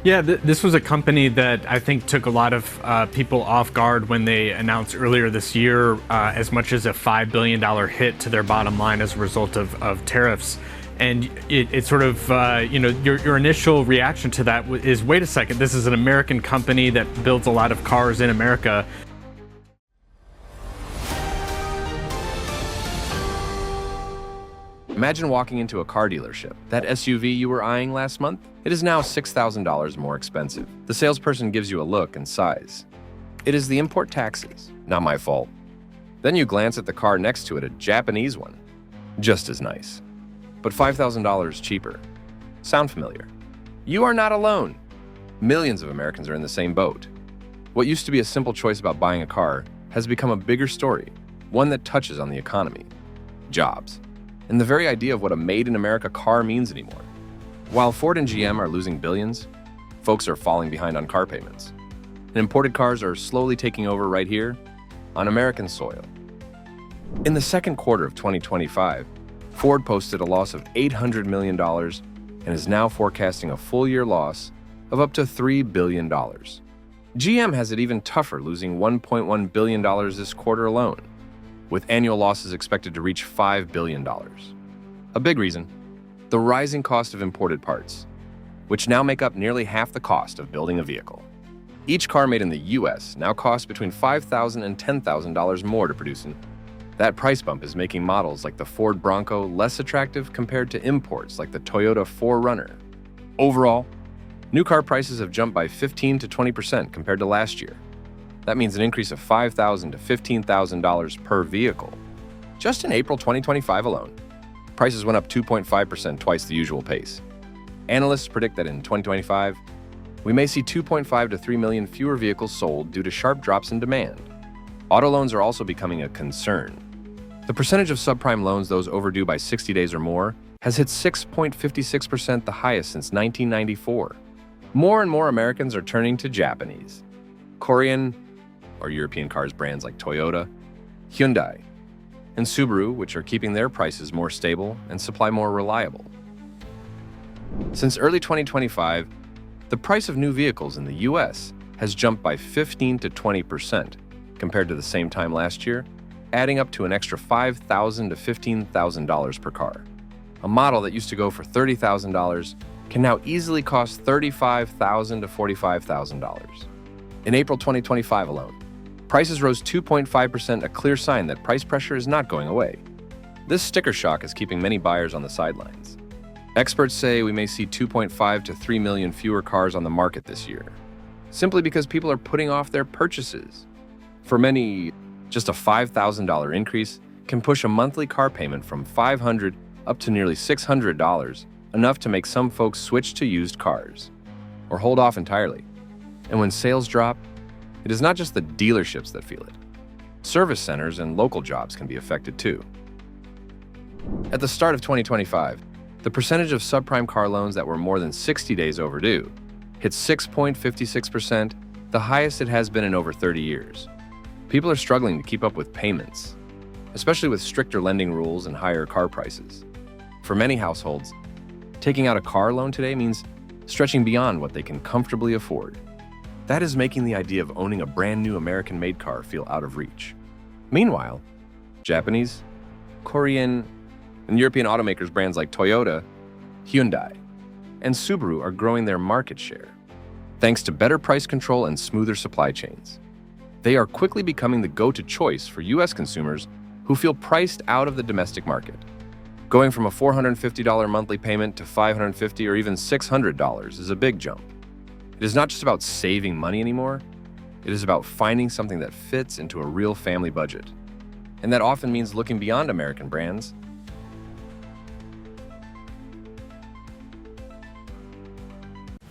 Yeah, this was a company that I think took a lot of people off guard when they announced earlier this year as much as a $5 billion hit to their bottom line as a result of tariffs. And it sort of, your initial reaction to that is, wait a second, this is an American company that builds a lot of cars in America. Imagine walking into a car dealership. That SUV you were eyeing last month? It is now $6,000 more expensive. The salesperson gives you a look and sighs. It is the import taxes. Not my fault. Then you glance at the car next to it, a Japanese one. Just as nice. But $5,000 cheaper. Sound familiar? You are not alone. Millions of Americans are in the same boat. What used to be a simple choice about buying a car has become a bigger story, one that touches on the economy, jobs, and the very idea of what a made-in-America car means anymore. While Ford and GM are losing billions, folks are falling behind on car payments. And imported cars are slowly taking over right here on American soil. In the second quarter of 2025, Ford posted a loss of $800 million and is now forecasting a full-year loss of up to $3 billion. GM has it even tougher, losing $1.1 billion this quarter alone, with annual losses expected to reach $5 billion. A big reason, the rising cost of imported parts, which now make up nearly half the cost of building a vehicle. Each car made in the US now costs between $5,000 and $10,000 more to produce. That price bump is making models like the Ford Bronco less attractive compared to imports like the Toyota 4Runner. Overall, new car prices have jumped by 15 to 20% compared to last year. That means an increase of $5,000 to $15,000 per vehicle. Just in April 2025 alone, prices went up 2.5%, twice the usual pace. Analysts predict that in 2025, we may see 2.5 to 3 million fewer vehicles sold due to sharp drops in demand. Auto loans are also becoming a concern. The percentage of subprime loans, those overdue by 60 days or more, has hit 6.56%, the highest since 1994. More and more Americans are turning to Japanese, Korean, or European cars brands like Toyota, Hyundai, and Subaru, which are keeping their prices more stable and supply more reliable. Since early 2025, the price of new vehicles in the US has jumped by 15 to 20% compared to the same time last year, adding up to an extra $5,000 to $15,000 per car. A model that used to go for $30,000 can now easily cost $35,000 to $45,000. In April 2025 alone, prices rose 2.5%, a clear sign that price pressure is not going away. This sticker shock is keeping many buyers on the sidelines. Experts say we may see 2.5 to 3 million fewer cars on the market this year, simply because people are putting off their purchases. For many, just a $5,000 increase can push a monthly car payment from $500 up to nearly $600, enough to make some folks switch to used cars or hold off entirely. And when sales drop, it is not just the dealerships that feel it. Service centers and local jobs can be affected too. At the start of 2025, the percentage of subprime car loans that were more than 60 days overdue hit 6.56%, the highest it has been in over 30 years. People are struggling to keep up with payments, especially with stricter lending rules and higher car prices. For many households, taking out a car loan today means stretching beyond what they can comfortably afford. That is making the idea of owning a brand new American-made car feel out of reach. Meanwhile, Japanese, Korean, and European automakers brands like Toyota, Hyundai, and Subaru are growing their market share, thanks to better price control and smoother supply chains. They are quickly becoming the go-to choice for US consumers who feel priced out of the domestic market. Going from a $450 monthly payment to $550 or even $600 is a big jump. It is not just about saving money anymore, it is about finding something that fits into a real family budget. And that often means looking beyond American brands.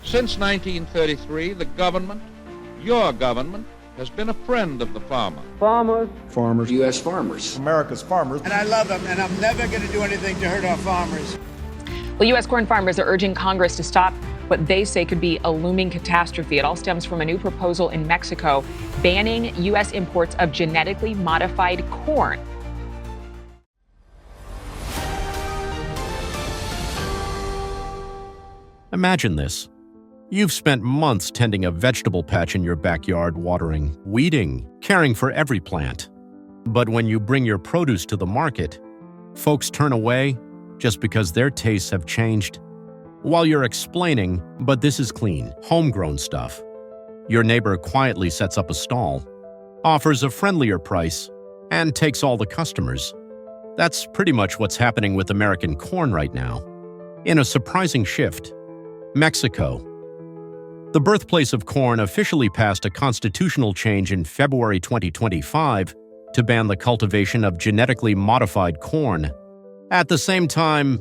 Since 1933, the government, your government, has been a friend of the farmer. Farmers. U.S. farmers. America's farmers. And I love them, and I'm never going to do anything to hurt our farmers. Well, U.S. corn farmers are urging Congress to stop what they say could be a looming catastrophe. It all stems from a new proposal in Mexico banning U.S. imports of genetically modified corn. Imagine this. You've spent months tending a vegetable patch in your backyard, watering, weeding, caring for every plant. But when you bring your produce to the market, folks turn away just because their tastes have changed. While you're explaining, but this is clean, homegrown stuff, your neighbor quietly sets up a stall, offers a friendlier price, and takes all the customers. That's pretty much what's happening with American corn right now. In a surprising shift, Mexico, the birthplace of corn, officially passed a constitutional change in February 2025 to ban the cultivation of genetically modified corn. At the same time,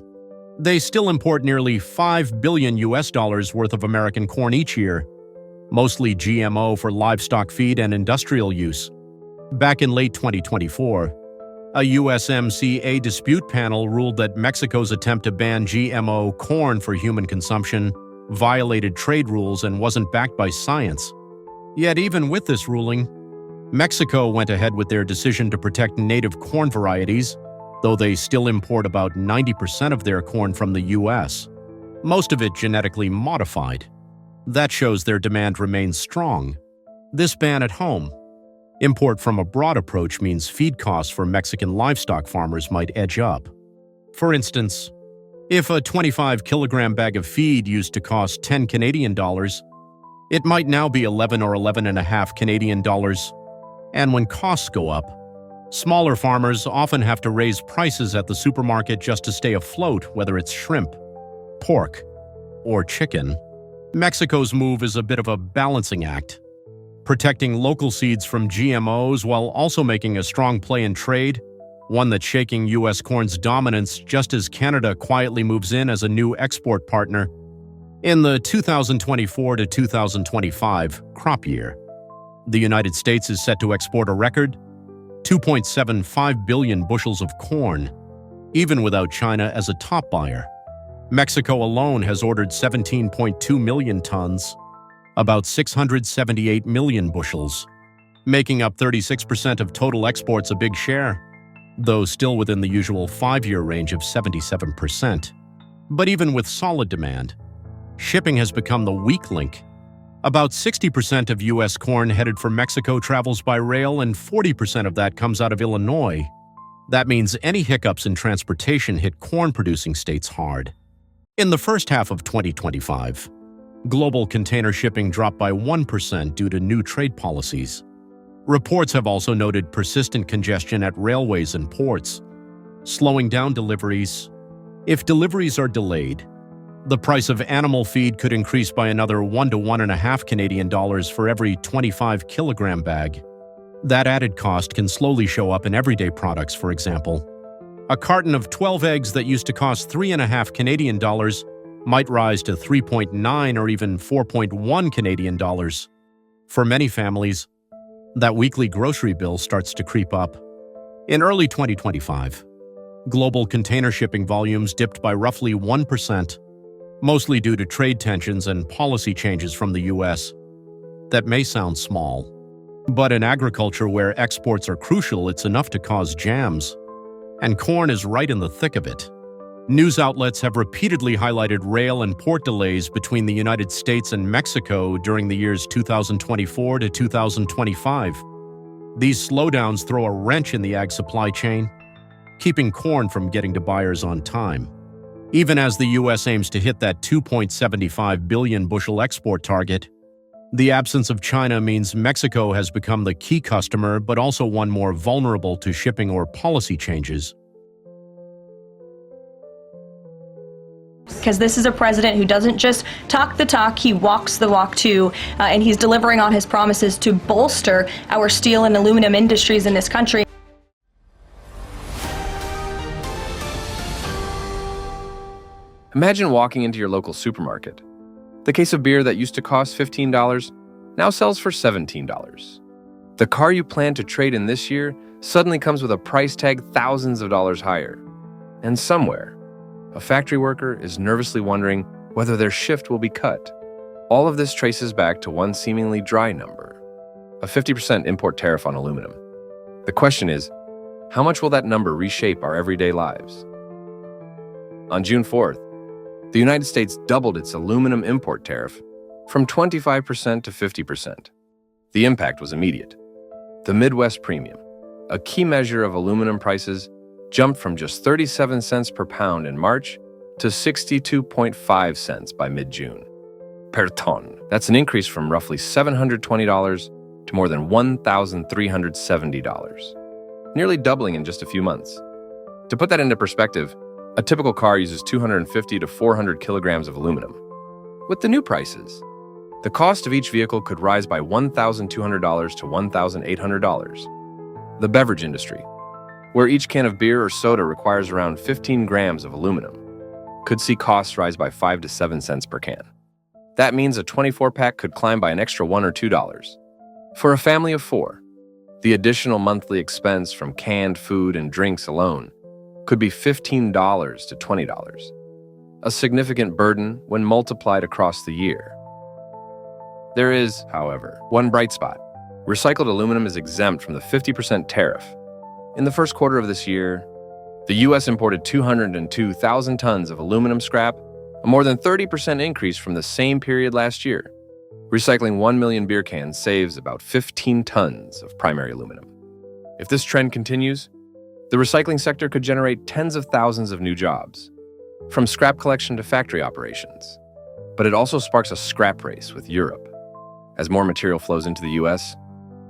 they still import nearly $5 billion worth of American corn each year, mostly GMO for livestock feed and industrial use. Back in late 2024, a USMCA dispute panel ruled that Mexico's attempt to ban GMO corn for human consumption violated trade rules and wasn't backed by science. Yet even with this ruling, Mexico went ahead with their decision to protect native corn varieties, though they still import about 90% of their corn from the US, most of it genetically modified. That shows their demand remains strong. This ban at home. Import from abroad approach means feed costs for Mexican livestock farmers might edge up. For instance, if a 25-kilogram bag of feed used to cost 10 Canadian dollars, it might now be 11 or 11.5 Canadian dollars. And when costs go up, smaller farmers often have to raise prices at the supermarket just to stay afloat, whether it's shrimp, pork, or chicken. Mexico's move is a bit of a balancing act, protecting local seeds from GMOs while also making a strong play in trade, one that's shaking U.S. corn's dominance just as Canada quietly moves in as a new export partner in the 2024 to 2025 crop year. The United States is set to export a record 2.75 billion bushels of corn, even without China as a top buyer. Mexico alone has ordered 17.2 million tons, about 678 million bushels, making up 36% of total exports, a big share, though still within the usual 5-year range of 77%. But even with solid demand, shipping has become the weak link. About 60% of U.S. corn headed for Mexico travels by rail, and 40% of that comes out of Illinois. That means any hiccups in transportation hit corn-producing states hard. In the first half of 2025, global container shipping dropped by 1% due to new trade policies. Reports have also noted persistent congestion at railways and ports, slowing down deliveries. If deliveries are delayed, the price of animal feed could increase by another 1 to 1.5 Canadian dollars for every 25-kilogram bag. That added cost can slowly show up in everyday products. For example, a carton of 12 eggs that used to cost 3.5 Canadian dollars might rise to 3.9 or even 4.1 Canadian dollars. For many families, that weekly grocery bill starts to creep up. In early 2025, global container shipping volumes dipped by roughly 1%, mostly due to trade tensions and policy changes from the U.S. That may sound small, but in agriculture where exports are crucial, it's enough to cause jams. And corn is right in the thick of it. News outlets have repeatedly highlighted rail and port delays between the United States and Mexico during the years 2024 to 2025. These slowdowns throw a wrench in the ag supply chain, keeping corn from getting to buyers on time. Even as the U.S. aims to hit that 2.75 billion bushel export target, the absence of China means Mexico has become the key customer, but also one more vulnerable to shipping or policy changes. Because this is a president who doesn't just talk the talk, he walks the walk too, and he's delivering on his promises to bolster our steel and aluminum industries in this country. Imagine walking into your local supermarket. The case of beer that used to cost $15 now sells for $17. The car you plan to trade in this year suddenly comes with a price tag thousands of dollars higher. And somewhere, a factory worker is nervously wondering whether their shift will be cut. All of this traces back to one seemingly dry number, a 50% import tariff on aluminum. The question is, how much will that number reshape our everyday lives? On June 4th, the United States doubled its aluminum import tariff, from 25% to 50%. The impact was immediate. The Midwest Premium, a key measure of aluminum prices, jumped from just 37 cents per pound in March to 62.5 cents by mid-June. Per ton. That's an increase from roughly $720 to more than $1,370, nearly doubling in just a few months. To put that into perspective, a typical car uses 250 to 400 kilograms of aluminum. With the new prices, the cost of each vehicle could rise by $1,200 to $1,800. The beverage industry, where each can of beer or soda requires around 15 grams of aluminum, could see costs rise by 5 to 7 cents per can. That means a 24-pack could climb by an extra $1 or $2. For a family of 4, the additional monthly expense from canned food and drinks alone could be $15 to $20, a significant burden when multiplied across the year. There is, however, one bright spot. Recycled aluminum is exempt from the 50% tariff. In the first quarter of this year, the U.S. imported 202,000 tons of aluminum scrap, a more than 30% increase from the same period last year. Recycling 1 million beer cans saves about 15 tons of primary aluminum. If this trend continues, the recycling sector could generate tens of thousands of new jobs, from scrap collection to factory operations. But it also sparks a scrap race with Europe. As more material flows into the U.S.,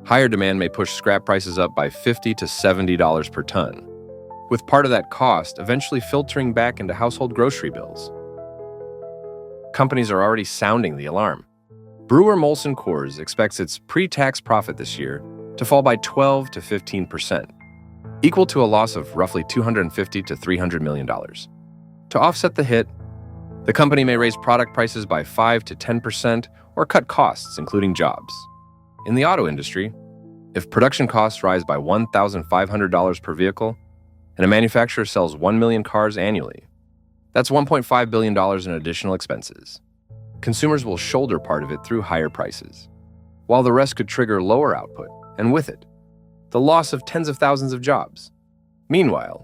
higher demand may push scrap prices up by $50 to $70 per ton, with part of that cost eventually filtering back into household grocery bills. Companies are already sounding the alarm. Brewer Molson Coors expects its pre-tax profit this year to fall by 12 to 15%, equal to a loss of roughly $250 to $300 million. To offset the hit, the company may raise product prices by 5 to 10% or cut costs, including jobs. In the auto industry, if production costs rise by $1,500 per vehicle and a manufacturer sells 1 million cars annually, that's $1.5 billion in additional expenses. Consumers will shoulder part of it through higher prices, while the rest could trigger lower output, and with it, the loss of tens of thousands of jobs. Meanwhile,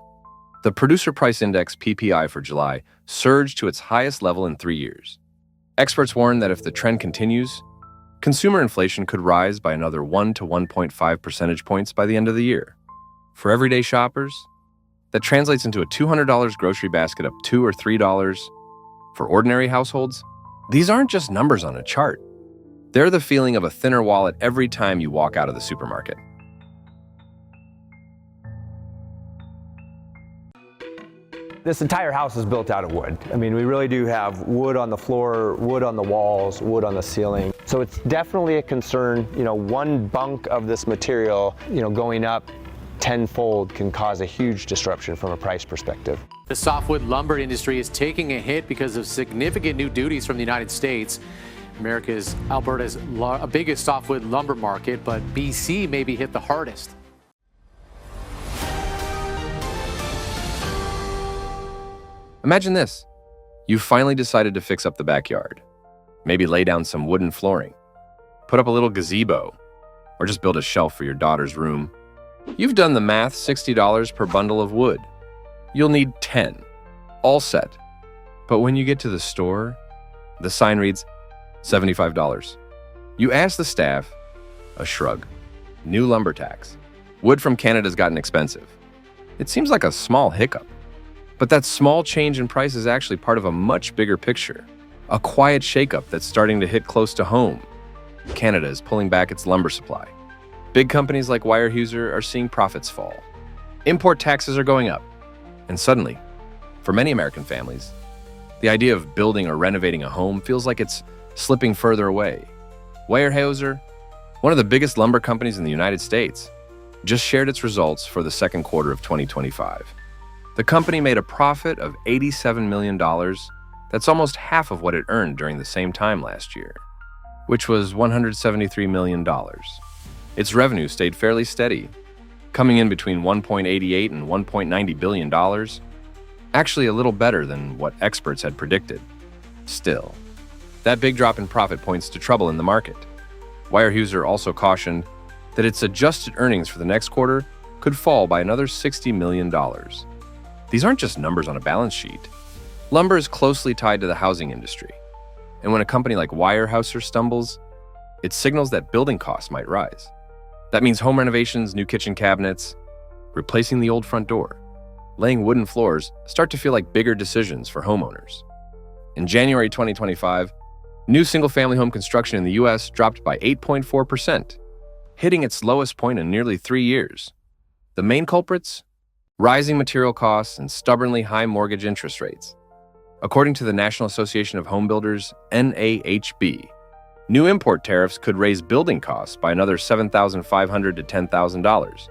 the Producer Price Index PPI for July surged to its highest level in 3 years. Experts warn that if the trend continues, consumer inflation could rise by another 1 to 1.5 percentage points by the end of the year. For everyday shoppers, that translates into a $200 grocery basket up $2 or $3. For ordinary households, these aren't just numbers on a chart. They're the feeling of a thinner wallet every time you walk out of the supermarket. This entire house is built out of wood. I mean, we really do have wood on the floor, wood on the walls, wood on the ceiling. So it's definitely a concern. One bunk of this material, going up tenfold can cause a huge disruption from a price perspective. The softwood lumber industry is taking a hit because of significant new duties from the United States. Alberta's biggest softwood lumber market, but BC may be hit the hardest. Imagine this. You finally decided to fix up the backyard. Maybe lay down some wooden flooring, put up a little gazebo, or just build a shelf for your daughter's room. You've done the math, $60 per bundle of wood. You'll need 10, all set. But when you get to the store, the sign reads $75. You ask the staff, a shrug. New lumber tax. Wood from Canada's gotten expensive. It seems like a small hiccup. But that small change in price is actually part of a much bigger picture, a quiet shakeup that's starting to hit close to home. Canada is pulling back its lumber supply. Big companies like Weyerhaeuser are seeing profits fall. Import taxes are going up. And suddenly, for many American families, the idea of building or renovating a home feels like it's slipping further away. Weyerhaeuser, one of the biggest lumber companies in the United States, just shared its results for the second quarter of 2025. The company made a profit of $87 million. That's almost half of what it earned during the same time last year, which was $173 million. Its revenue stayed fairly steady, coming in between $1.88 and $1.90 billion, actually a little better than what experts had predicted. Still, that big drop in profit points to trouble in the market. Weyerhaeuser also cautioned that its adjusted earnings for the next quarter could fall by another $60 million. These aren't just numbers on a balance sheet. Lumber is closely tied to the housing industry, And when a company like Weyerhaeuser stumbles, it signals that building costs might rise. That means home renovations, new kitchen cabinets, replacing the old front door, laying wooden floors start to feel like bigger decisions for homeowners. In January 2025, new single-family home construction in the U.S. dropped by 8.4%, hitting its lowest point in nearly 3 years. The main culprits? Rising material costs and stubbornly high mortgage interest rates. According to the National Association of Home Builders, NAHB, new import tariffs could raise building costs by another $7,500 to $10,000.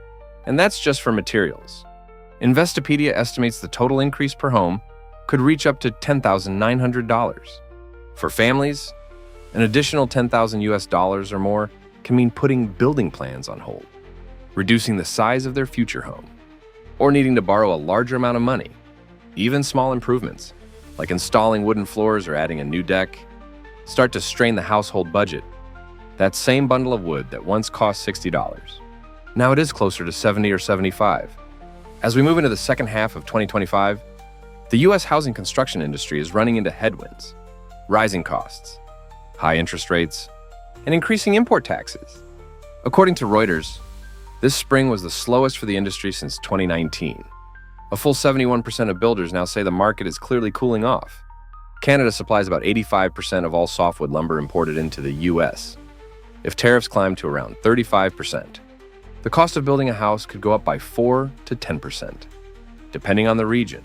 And that's just for materials. Investopedia estimates the total increase per home could reach up to $10,900. For families, an additional $10,000 US or more can mean putting building plans on hold, reducing the size of their future home, or needing to borrow a larger amount of money. Even small improvements, like installing wooden floors or adding a new deck, start to strain the household budget. That same bundle of wood that once cost $60. Now it is closer to $70 or $75. As we move into the second half of 2025, the U.S. housing construction industry is running into headwinds, rising costs, high interest rates, and increasing import taxes. According to Reuters, this spring was the slowest for the industry since 2019. A full 71% of builders now say the market is clearly cooling off. Canada supplies about 85% of all softwood lumber imported into the U.S. If tariffs climb to around 35%, the cost of building a house could go up by 4 to 10%, depending on the region.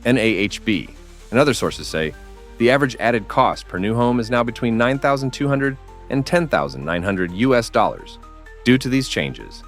NAHB and other sources say the average added cost per new home is now between $9,200 and $10,900 US. Due to these changes,